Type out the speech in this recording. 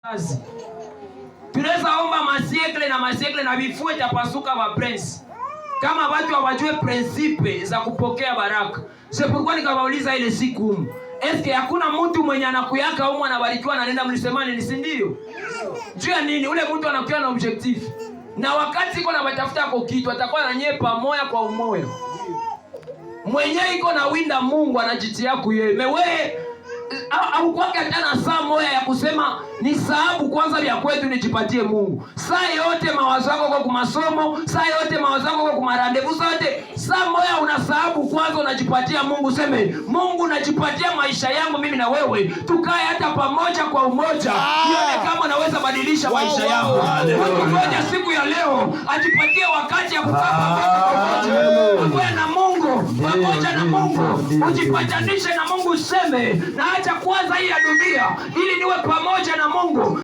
kazi. Tunaweza omba masiekle na vifue tapasuka wa prince. Kama watu hawajue principe za kupokea baraka. C'est pourquoi nikawauliza ile siku eske hakuna mtu mwenye anakuyaka huko anabarikiwa na nenda mlisemani ni si ndio? Juu ya nini? Ule mtu anakuwa na objective. Na wakati iko na watafuta kwa kitu atakuwa na nyewe pamoja kwa umoja. Mwenyewe iko na winda Mungu anajitia kuye. Mewe au kwake hata saa moja ya kusema ni sababu kwanza vya kwetu nijipatie Mungu. Saa yote mawazo yako kwa masomo, saa yote mawazo yako kwa marandevu, saa moja una sababu kwanza unajipatia Mungu. Seme Mungu najipatia maisha yangu mimi na wewe. Tukae hata pamoja kwa umoja. Nione kama naweza badilisha maisha yangu. Ngoja siku ya leo ajipatie wakati ya kukaa pamoja na Mungu. Pamoja na Mungu. Ujipatanishe na Mungu, seme na acha kwanza hii ya dunia ili niwe pamoja na Mungu.